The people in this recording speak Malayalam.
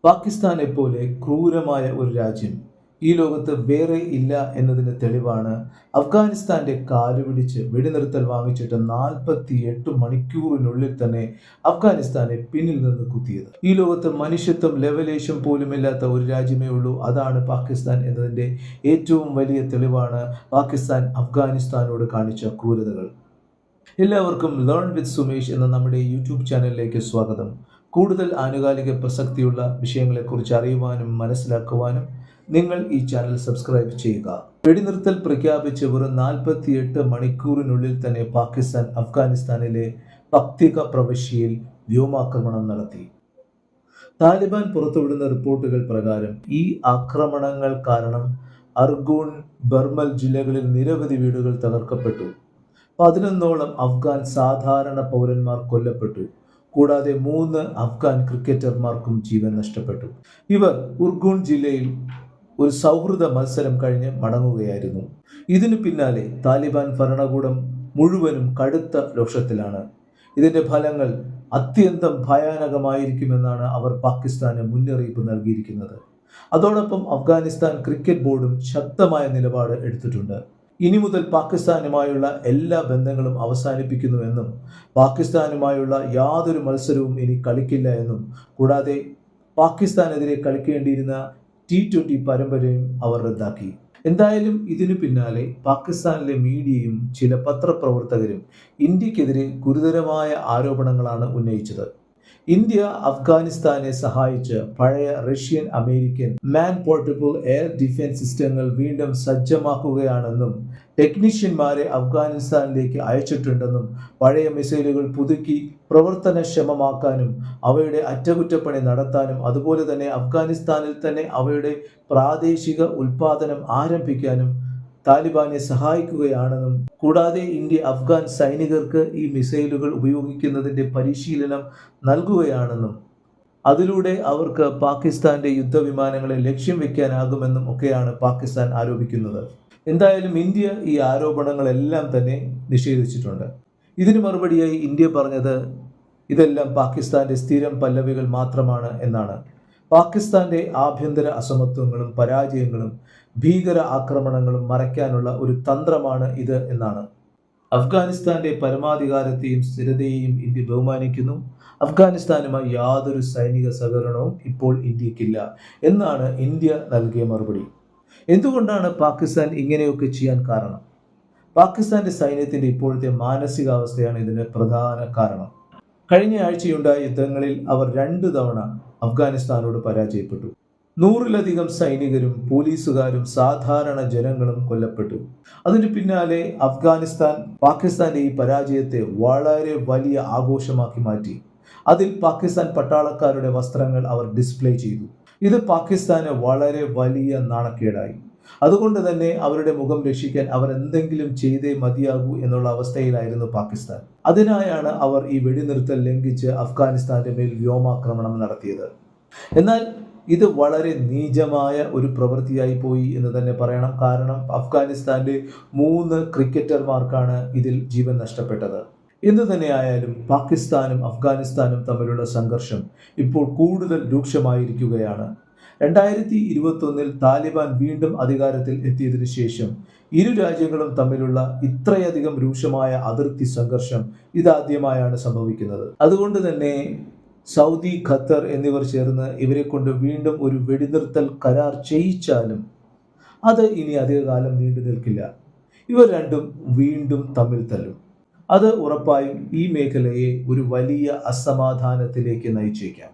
പാകിസ്ഥാനെ പോലെ ക്രൂരമായ ഒരു രാജ്യം ഈ ലോകത്ത് വേറെ ഇല്ല എന്നതിന് തെളിവാണ് അഫ്ഗാനിസ്ഥാന്റെ കാലുപിടിച്ച് വെടിനിർത്തൽ വാങ്ങിച്ചിട്ട് 48 മണിക്കൂറിനുള്ളിൽ തന്നെ അഫ്ഗാനിസ്ഥാനെ പിന്നിൽ നിന്ന് കുത്തിയത്. ഈ ലോകത്ത് മനുഷ്യത്വം ലെവലേശം പോലുമില്ലാത്ത ഒരു രാജ്യമേ ഉള്ളൂ, അതാണ് പാകിസ്ഥാൻ എന്നതിൻ്റെ ഏറ്റവും വലിയ തെളിവാണ് പാകിസ്ഥാൻ അഫ്ഗാനിസ്ഥാനോട് കാണിച്ച ക്രൂരതകൾ. എല്ലാവർക്കും ലേൺ വിത്ത് സുമേഷ് എന്ന നമ്മുടെ യൂട്യൂബ് ചാനലിലേക്ക് സ്വാഗതം. കൂടുതൽ ആനുകാലിക പ്രസക്തിയുള്ള വിഷയങ്ങളെക്കുറിച്ച് അറിയുവാനും മനസ്സിലാക്കുവാനും നിങ്ങൾ ഈ ചാനൽ സബ്സ്ക്രൈബ് ചെയ്യുക. വെടിനിർത്തൽ പ്രഖ്യാപിച്ച് വെറും 48 മണിക്കൂറിനുള്ളിൽ തന്നെ പാകിസ്ഥാൻ അഫ്ഗാനിസ്ഥാനിലെ പക്തിക പ്രവിശ്യയിൽ വ്യോമാക്രമണം നടത്തി. താലിബാൻ പുറത്തുവിടുന്ന റിപ്പോർട്ടുകൾ പ്രകാരം ഈ ആക്രമണങ്ങൾ കാരണം അർഗൂൺ, ബർമൽ ജില്ലകളിൽ നിരവധി വീടുകൾ തകർക്കപ്പെട്ടു. 11ഓളം അഫ്ഗാൻ സാധാരണ പൗരന്മാർ കൊല്ലപ്പെട്ടു. കൂടാതെ 3 അഫ്ഗാൻ ക്രിക്കറ്റർമാർക്കും ജീവൻ നഷ്ടപ്പെട്ടു. ഇവർ ഉർഗൂൺ ജില്ലയിൽ ഒരു സൗഹൃദ മത്സരം കഴിഞ്ഞ് മടങ്ങുകയായിരുന്നു. ഇതിനു പിന്നാലെ താലിബാൻ ഭരണകൂടം മുഴുവനും കടുത്ത രോഷത്തിലാണ്. ഇതിന്റെ ഫലങ്ങൾ അത്യന്തം ഭയാനകമായിരിക്കുമെന്നാണ് അവർ പാകിസ്ഥാന് മുന്നറിയിപ്പ് നൽകിയിരിക്കുന്നത്. അതോടൊപ്പം അഫ്ഗാനിസ്ഥാൻ ക്രിക്കറ്റ് ബോർഡും ശക്തമായ നിലപാട് എടുത്തിട്ടുണ്ട്. ഇനി മുതൽ പാകിസ്ഥാനുമായുള്ള എല്ലാ ബന്ധങ്ങളും അവസാനിപ്പിക്കുന്നുവെന്നും പാകിസ്ഥാനുമായുള്ള യാതൊരു മത്സരവും ഇനി കളിക്കില്ല എന്നും കൂടാതെ പാകിസ്ഥാനെതിരെ കളിക്കേണ്ടിയിരുന്ന T20 പരമ്പരയും അവർ റദ്ദാക്കി. എന്തായാലും ഇതിനു പിന്നാലെ പാകിസ്ഥാനിലെ മീഡിയയും ചില പത്രപ്രവർത്തകരും ഇന്ത്യക്കെതിരെ ഗുരുതരമായ ആരോപണങ്ങളാണ് ഉന്നയിച്ചത്. ഇന്ത്യ അഫ്ഗാനിസ്ഥാനെ സഹായിച്ച് പഴയ റഷ്യൻ അമേരിക്കൻ മാൻ പോർട്ടബിൾ എയർ ഡിഫൻസ് സിസ്റ്റങ്ങൾ വീണ്ടും സജ്ജമാക്കുകയാണെന്നും ടെക്നീഷ്യന്മാരെ അഫ്ഗാനിസ്ഥാനിലേക്ക് അയച്ചിട്ടുണ്ടെന്നും പഴയ മിസൈലുകൾ പുതുക്കി പ്രവർത്തനക്ഷമമാക്കാനും അവയുടെ അറ്റകുറ്റപ്പണി നടത്താനും അതുപോലെ തന്നെ അഫ്ഗാനിസ്ഥാനിൽ തന്നെ അവയുടെ പ്രാദേശിക ഉൽപാദനം ആരംഭിക്കാനും താലിബാനെ സഹായിക്കുകയാണെന്നും കൂടാതെ ഇന്ത്യ അഫ്ഗാൻ സൈനികർക്ക് ഈ മിസൈലുകൾ ഉപയോഗിക്കുന്നതിൻ്റെ പരിശീലനം നൽകുകയാണെന്നും അതിലൂടെ അവർക്ക് പാകിസ്ഥാന്റെ യുദ്ധവിമാനങ്ങളെ ലക്ഷ്യം വെക്കാനാകുമെന്നും ഒക്കെയാണ് പാകിസ്ഥാൻ ആരോപിക്കുന്നത്. എന്തായാലും ഇന്ത്യ ഈ ആരോപണങ്ങളെല്ലാം തന്നെ നിഷേധിച്ചിട്ടുണ്ട്. ഇതിന് മറുപടിയായി ഇന്ത്യ പറഞ്ഞത് ഇതെല്ലാം പാകിസ്ഥാന്റെ സ്ഥിരം പല്ലവികൾ മാത്രമാണ് എന്നാണ്. പാകിസ്ഥാന്റെ ആഭ്യന്തര അസമത്വങ്ങളും പരാജയങ്ങളും ഭീകര ആക്രമണങ്ങളും മറയ്ക്കാനുള്ള ഒരു തന്ത്രമാണ് ഇത് എന്നാണ്. അഫ്ഗാനിസ്ഥാന്റെ പരമാധികാരത്തെയും സ്ഥിരതയെയും ഇന്ത്യ ബഹുമാനിക്കുന്നു. അഫ്ഗാനിസ്ഥാനുമായി യാതൊരു സൈനിക സഹകരണവും ഇപ്പോൾ ഇന്ത്യക്കില്ല എന്നാണ് ഇന്ത്യ നൽകിയ മറുപടി. എന്തുകൊണ്ടാണ് പാകിസ്ഥാൻ ഇങ്ങനെയൊക്കെ ചെയ്യാൻ കാരണം? പാകിസ്ഥാന്റെ സൈന്യത്തിന്റെ ഇപ്പോഴത്തെ മാനസികാവസ്ഥയാണ് ഇതിന് പ്രധാന കാരണം. കഴിഞ്ഞ ആഴ്ചയുണ്ടായ യുദ്ധങ്ങളിൽ അവർ 2 തവണ അഫ്ഗാനിസ്ഥാനോട് പരാജയപ്പെട്ടു. 100-ലധികം സൈനികരും പോലീസുകാരും സാധാരണ ജനങ്ങളും കൊല്ലപ്പെട്ടു. അതിനു പിന്നാലെ അഫ്ഗാനിസ്ഥാൻ പാകിസ്ഥാന്റെ ഈ പരാജയത്തെ വളരെ വലിയ ആഘോഷമാക്കി മാറ്റി. അതിൽ പാകിസ്ഥാൻ പട്ടാളക്കാരുടെ വസ്ത്രങ്ങൾ അവർ ഡിസ്പ്ലേ ചെയ്തു. ഇത് പാകിസ്ഥാന് വളരെ വലിയ നാണക്കേടായി. അതുകൊണ്ട് തന്നെ അവരുടെ മുഖം രക്ഷിക്കാൻ അവർ എന്തെങ്കിലും ചെയ്തേ മതിയാകൂ എന്നുള്ള അവസ്ഥയിലായിരുന്നു പാകിസ്ഥാൻ. അതിനായാണ് അവർ ഈ വെടിനിർത്തൽ ലംഘിച്ച് അഫ്ഗാനിസ്ഥാന്റെ മേൽ വ്യോമാക്രമണം നടത്തിയത്. എന്നാൽ ഇത് വളരെ നീചമായ ഒരു പ്രവൃത്തിയായി പോയി എന്ന് തന്നെ പറയണം. കാരണം അഫ്ഗാനിസ്ഥാന്റെ 3 ക്രിക്കറ്റർമാർക്കാണ് ഇതിൽ ജീവൻ നഷ്ടപ്പെട്ടത്. എന്തു തന്നെയായാലും പാകിസ്ഥാനും അഫ്ഗാനിസ്ഥാനും തമ്മിലുള്ള സംഘർഷം ഇപ്പോൾ കൂടുതൽ രൂക്ഷമായിരിക്കുകയാണ്. 2021 താലിബാൻ വീണ്ടും അധികാരത്തിൽ എത്തിയതിനു ശേഷം ഇരു രാജ്യങ്ങളും തമ്മിലുള്ള ഇത്രയധികം രൂക്ഷമായ അതിർത്തി സംഘർഷം ഇതാദ്യമായാണ് സംഭവിക്കുന്നത്. അതുകൊണ്ട് തന്നെ സൗദി, ഖത്തർ എന്നിവർ ചേർന്ന് ഇവരെ കൊണ്ട് വീണ്ടും ഒരു വെടിനിർത്തൽ കരാർ ചെയ്യിച്ചാലും അത് ഇനി അധികകാലം നീണ്ടു നിൽക്കില്ല. ഇവർ രണ്ടും വീണ്ടും തമ്മിൽ തല്ലും. അത് ഉറപ്പായും ഈ മേഖലയെ ഒരു വലിയ അസമാധാനത്തിലേക്ക് നയിച്ചേക്കാം.